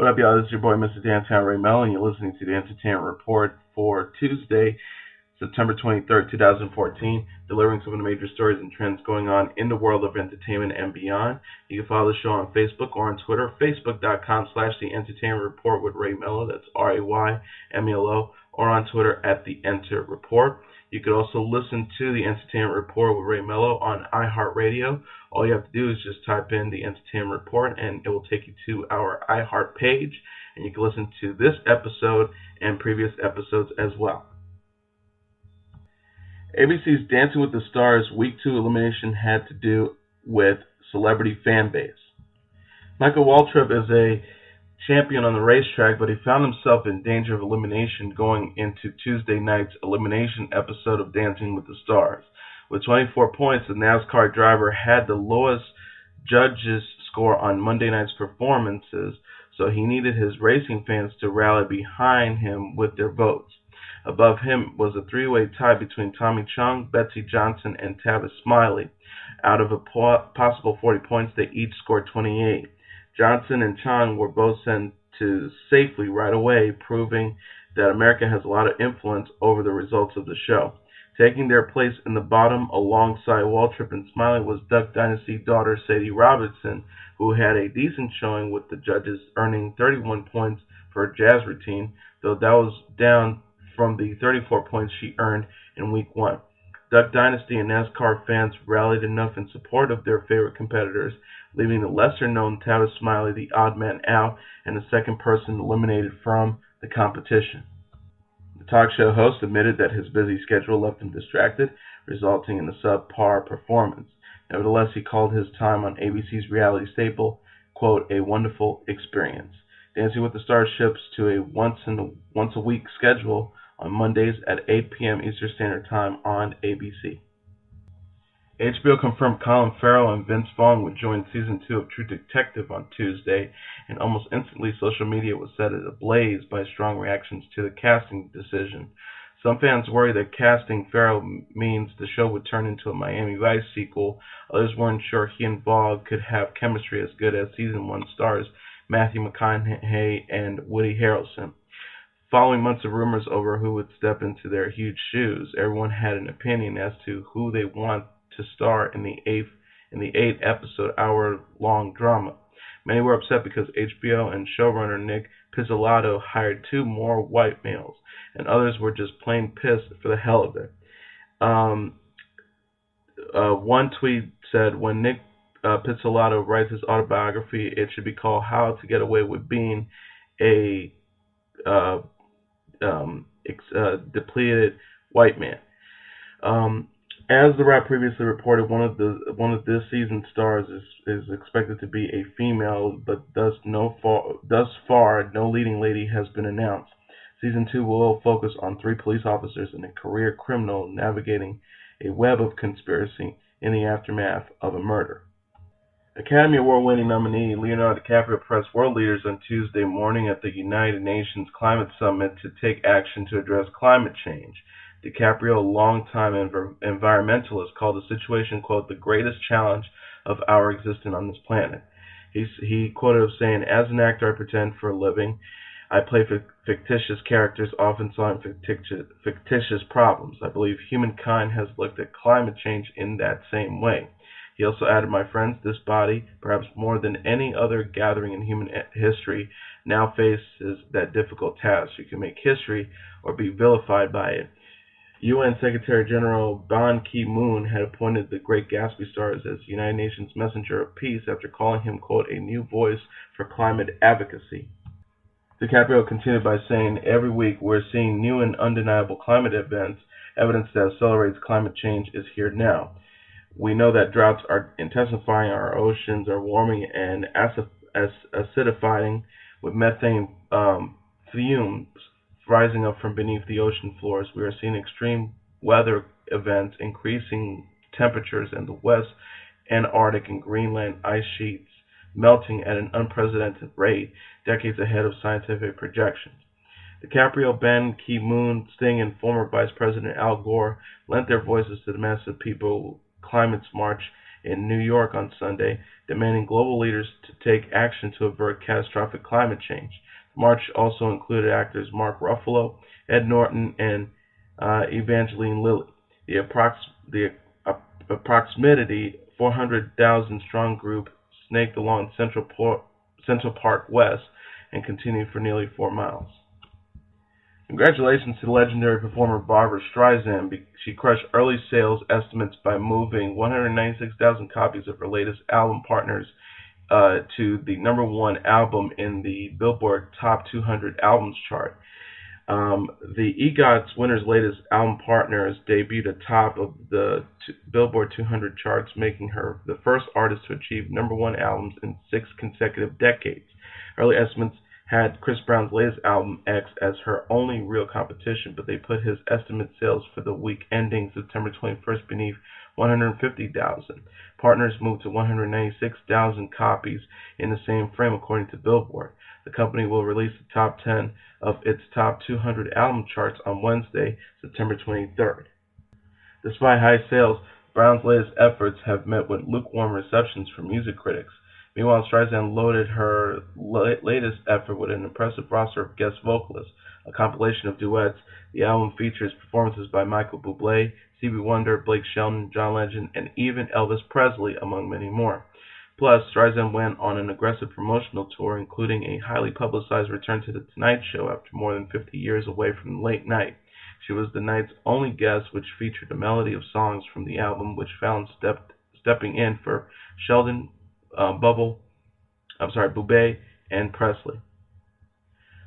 What up, y'all? This is your boy, Mr. Downtown Ray Mel, and you're listening to the Entertainment Report for Tuesday, September 23rd, 2014, delivering some of the major stories and trends going on in the world of entertainment and beyond. You can follow the show on Facebook or on Twitter, facebook.com/The Entertainment Report with Ray Mello, that's RAYMELO, or on Twitter at The Enter Report. You could also listen to The Entertainment Report with Ray Mello on iHeartRadio. All you have to do is just type in The Entertainment Report, and it will take you to our iHeart page, and you can listen to this episode and previous episodes as well. ABC's Dancing with the Stars Week 2 elimination had to do with celebrity fan base. Michael Waltrip is a champion on the racetrack, but he found himself in danger of elimination going into Tuesday night's elimination episode of Dancing with the Stars. With 24 points, the NASCAR driver had the lowest judges' score on Monday night's performances, so he needed his racing fans to rally behind him with their votes. Above him was a three-way tie between Tommy Chung, Betsy Johnson, and Tavis Smiley. Out of a possible 40 points, they each scored 28. Johnson and Chung were both sent to safely right away, proving that America has a lot of influence over the results of the show. Taking their place in the bottom alongside Waltrip and Smiley was Duck Dynasty daughter Sadie Robertson, who had a decent showing with the judges earning 31 points for her jazz routine, though that was down from the 34 points she earned in Week 1. Duck Dynasty and NASCAR fans rallied enough in support of their favorite competitors, leaving the lesser-known Tavis Smiley the odd man out and the second person eliminated from the competition. The talk show host admitted that his busy schedule left him distracted, resulting in a subpar performance. Nevertheless, he called his time on ABC's reality staple, quote, a wonderful experience. Dancing with the Stars ships to a once-a-week schedule on Mondays at 8 p.m. Eastern Standard Time on ABC. HBO confirmed Colin, Ferrell, and Vaughan would join Season 2 of True Detective on Tuesday, and almost instantly social media was set ablaze by strong reactions to the casting decision. Some fans worry that casting Ferrell means the show would turn into a Miami Vice sequel. Others weren't sure he and Vaughan could have chemistry as good as Season 1 stars Matthew McConaughey and Woody Harrelson. Following months of rumors over who would step into their huge shoes, everyone had an opinion as to who they want to star in the eight episode hour-long drama. Many were upset because HBO and showrunner Nick Pizzolatto hired two more white males, and others were just plain pissed for the hell of it. One tweet said, when Nick Pizzolatto writes his autobiography, it should be called How to Get Away with Being a depleted white man. As the Wrap previously reported, one of this season's stars is expected to be a female, but thus far no leading lady has been announced. Season 2 will focus on three police officers and a career criminal navigating a web of conspiracy in the aftermath of a murder. Academy Award-winning nominee Leonardo DiCaprio pressed world leaders on Tuesday morning at the United Nations Climate Summit to take action to address climate change. DiCaprio, a longtime environmentalist, called the situation, quote, the greatest challenge of our existence on this planet. He quoted as saying, as an actor, I pretend for a living. I play fictitious characters, often solving fictitious problems. I believe humankind has looked at climate change in that same way. He also added, my friends, this body, perhaps more than any other gathering in human history, now faces that difficult task. You can make history or be vilified by it. UN Secretary General Ban Ki-moon had appointed the Great Gatsby stars as United Nations Messenger of Peace after calling him, quote, a new voice for climate advocacy. DiCaprio continued by saying, every week we're seeing new and undeniable climate events. Evidence that accelerates climate change is here now. We know that droughts are intensifying, our oceans are warming and acidifying with methane fumes rising up from beneath the ocean floors. We are seeing extreme weather events, increasing temperatures in the West Antarctic and Greenland ice sheets melting at an unprecedented rate, decades ahead of scientific projections. DiCaprio, Ban Ki-moon, Sting, and former Vice President Al Gore lent their voices to the massive People Climates March in New York on Sunday, demanding global leaders to take action to avert catastrophic climate change. The march also included actors Mark Ruffalo, Ed Norton, and Evangeline Lilly. The approximately 400,000-strong group snaked along Central Park West and continued for nearly 4 miles. Congratulations to the legendary performer Barbra Streisand. She crushed early sales estimates by moving 196,000 copies of her latest album, Partners, to the #1 album in the Billboard Top 200 Albums chart. The EGOT's winner's latest album, Partners, debuted atop of the Billboard 200 charts, making her the first artist to achieve #1 albums in 6 consecutive decades. Early estimates had Chris Brown's latest album, X, as her only real competition, but they put his estimate sales for the week ending September 21st beneath 150,000. Partners moved to 196,000 copies in the same frame, according to Billboard. The company will release the top 10 of its top 200 album charts on Wednesday, September 23rd. Despite high sales, Brown's latest efforts have met with lukewarm receptions from music critics. Meanwhile, Streisand loaded her latest effort with an impressive roster of guest vocalists, a compilation of duets. The album features performances by Michael Bublé, Stevie Wonder, Blake Shelton, John Legend, and even Elvis Presley, among many more. Plus, Streisand went on an aggressive promotional tour, including a highly publicized return to The Tonight Show after more than 50 years away from the late night. She was the night's only guest, which featured a medley of songs from the album, which found stepping in for Sheldon, Bublé, and Presley.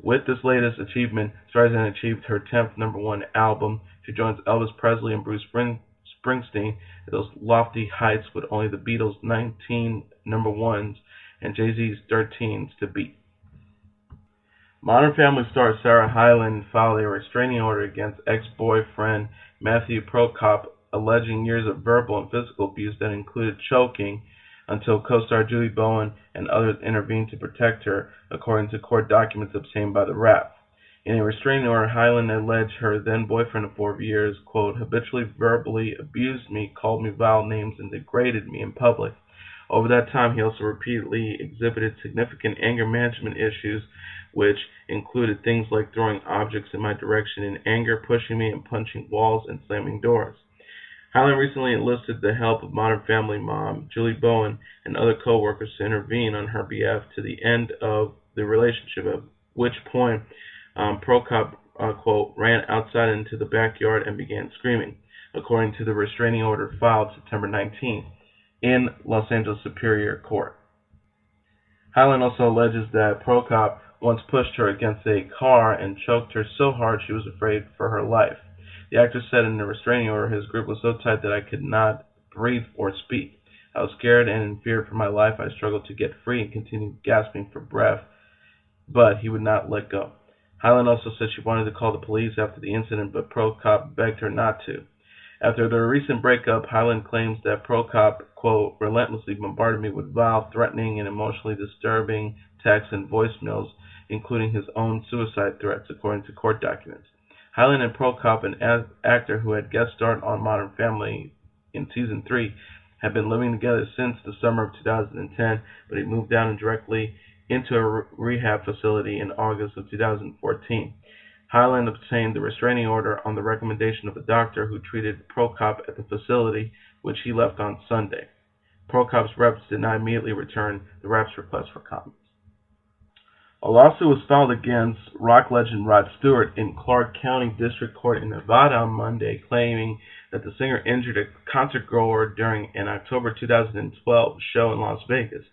With this latest achievement, Streisand achieved her 10th #1 album. She joins Elvis Presley and Bruce Springsteen at those lofty heights, with only the Beatles' 19 #1s and Jay-Z's 13s to beat. Modern Family star Sarah Hyland filed a restraining order against ex-boyfriend Matthew Prokop, alleging years of verbal and physical abuse that included choking, until co-star Julie Bowen and others intervened to protect her, according to court documents obtained by the Rap. In a restraining order, Hyland alleged her then-boyfriend of 4 years, quote, habitually verbally abused me, called me vile names, and degraded me in public. Over that time, he also repeatedly exhibited significant anger management issues, which included things like throwing objects in my direction in anger, pushing me, and punching walls and slamming doors. Hyland recently enlisted the help of Modern Family mom Julie Bowen and other co-workers to intervene on her behalf to the end of the relationship, at which point Prokop, quote, ran outside into the backyard and began screaming, according to the restraining order filed September 19th in Los Angeles Superior Court. Hyland also alleges that Prokop once pushed her against a car and choked her so hard she was afraid for her life. The actor said in the restraining order, his grip was so tight that I could not breathe or speak. I was scared and in fear for my life. I struggled to get free and continued gasping for breath, but he would not let go. Hyland also said she wanted to call the police after the incident, but Prokop begged her not to. After their recent breakup, Hyland claims that Prokop, quote, relentlessly bombarded me with vile, threatening, and emotionally disturbing texts and voicemails, including his own suicide threats, according to court documents. Hyland and Prokop, an actor who had guest starred on Modern Family in Season 3, have been living together since the summer of 2010, but he moved down and directly into a rehab facility in August of 2014. Hyland obtained the restraining order on the recommendation of a doctor who treated Prokop at the facility, which he left on Sunday. Prokop's reps did not immediately return the Rap's request for comments. A lawsuit was filed against rock legend Rod Stewart in Clark County District Court in Nevada on Monday, claiming that the singer injured a concertgoer during an October 2012 show in Las Vegas.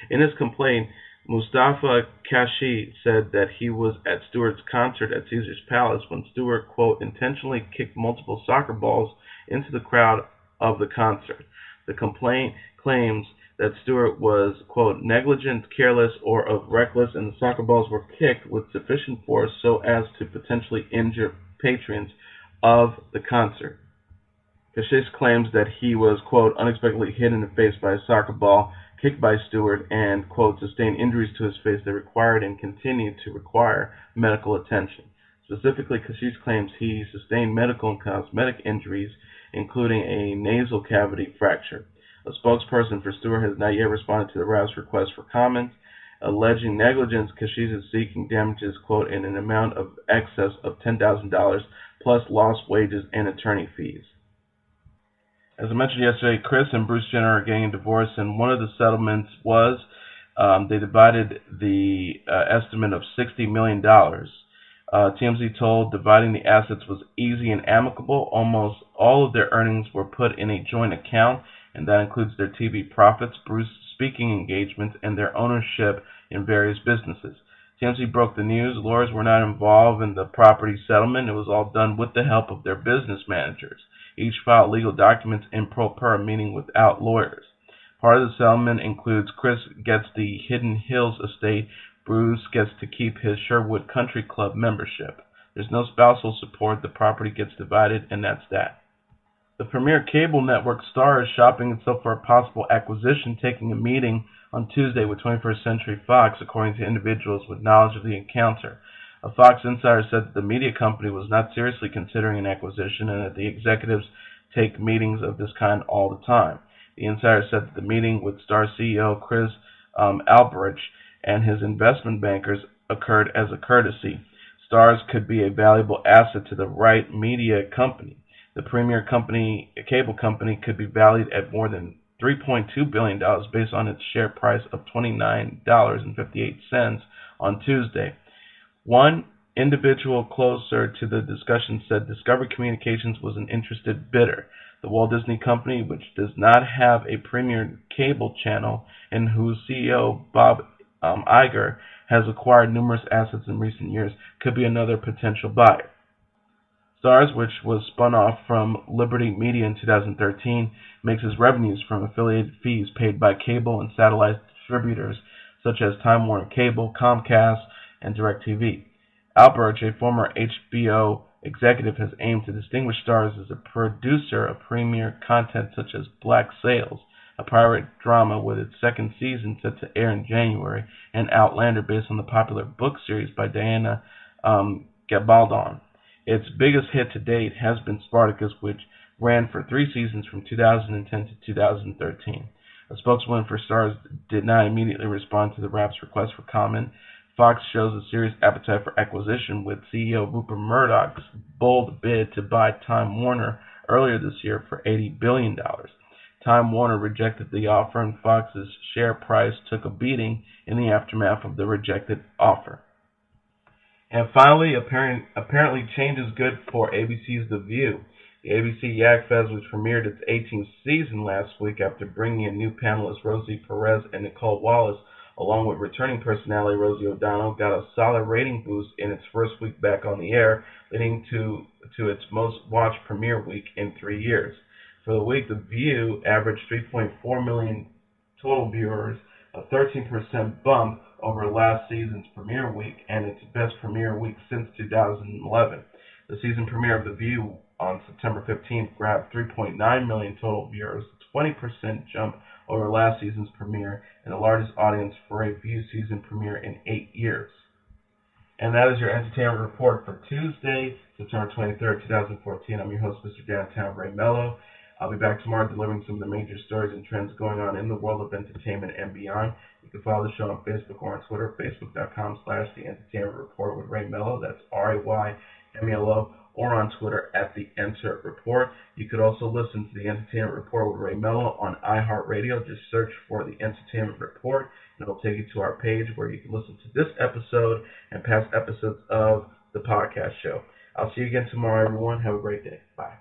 In his complaint, Mustafa Kashi said that he was at Stewart's concert at Caesar's Palace when Stewart, quote, intentionally kicked multiple soccer balls into the crowd of the concert. The complaint claims that Stewart was, quote, negligent, careless, or reckless, and the soccer balls were kicked with sufficient force so as to potentially injure patrons of the concert. Kashish claims that he was, quote, unexpectedly hit in the face by a soccer ball kicked by Stewart and, quote, sustained injuries to his face that required and continued to require medical attention. Specifically, Kashish claims he sustained medical and cosmetic injuries, including a nasal cavity fracture. A spokesperson for Stewart has not yet responded to the rap's request for comment, alleging negligence because she's seeking damages, quote, in an amount of excess of $10,000 plus lost wages and attorney fees. As I mentioned yesterday, Kris and Bruce Jenner are getting a divorce, and one of the settlements was they divided the estimate of $60 million. TMZ told dividing the assets was easy and amicable. Almost all of their earnings were put in a joint account, and that includes their TV profits, Bruce's speaking engagements, and their ownership in various businesses. TMZ broke the news. Lawyers were not involved in the property settlement. It was all done with the help of their business managers. Each filed legal documents in pro per, meaning without lawyers. Part of the settlement includes Kris gets the Hidden Hills estate. Bruce gets to keep his Sherwood Country Club membership. There's no spousal support. The property gets divided, and that's that. The premier cable network Starz is shopping itself for a possible acquisition, taking a meeting on Tuesday with 21st Century Fox, according to individuals with knowledge of the encounter. A Fox insider said that the media company was not seriously considering an acquisition and that the executives take meetings of this kind all the time. The insider said that the meeting with Starz CEO Chris Alberich and his investment bankers occurred as a courtesy. Starz could be a valuable asset to the right media company. The premier cable company could be valued at more than $3.2 billion based on its share price of $29.58 on Tuesday. One individual closer to the discussion said Discovery Communications was an interested bidder. The Walt Disney Company, which does not have a premier cable channel and whose CEO Bob Iger has acquired numerous assets in recent years, could be another potential buyer. Starz, which was spun off from Liberty Media in 2013, makes its revenues from affiliated fees paid by cable and satellite distributors such as Time Warner Cable, Comcast, and DirecTV. Alberich, a former HBO executive, has aimed to distinguish Starz as a producer of premier content such as Black Sails, a pirate drama with its second season set to air in January, and Outlander, based on the popular book series by Diana Gabaldon. Its biggest hit to date has been Spartacus, which ran for 3 seasons from 2010 to 2013. A spokeswoman for Starz did not immediately respond to the rap's request for comment. Fox shows a serious appetite for acquisition, with CEO Rupert Murdoch's bold bid to buy Time Warner earlier this year for $80 billion. Time Warner rejected the offer, and Fox's share price took a beating in the aftermath of the rejected offer. And finally, apparently change is good for ABC's The View. The ABC Yak Fest, which premiered its 18th season last week after bringing in new panelists Rosie Perez and Nicole Wallace, along with returning personality Rosie O'Donnell, got a solid rating boost in its first week back on the air, leading to its most watched premiere week in 3 years. For the week, The View averaged 3.4 million total viewers, a 13% bump over last season's premiere week, and its best premiere week since 2011. The season premiere of The View on September 15th grabbed 3.9 million total viewers, a 20% jump over last season's premiere, and the largest audience for a View season premiere in 8 years. And that is your entertainment report for Tuesday, September 23rd, 2014. I'm your host, Mr. Downtown Ray Mello. I'll be back tomorrow delivering some of the major stories and trends going on in the world of entertainment and beyond. You can follow the show on Facebook or on Twitter, facebook.com/The Entertainment Report with Ray Mello. That's RAYMELO. Or on Twitter at The Enter Report. You could also listen to The Entertainment Report with Ray Mello on iHeartRadio. Just search for The Entertainment Report, and it'll take you to our page where you can listen to this episode and past episodes of the podcast show. I'll see you again tomorrow, everyone. Have a great day. Bye.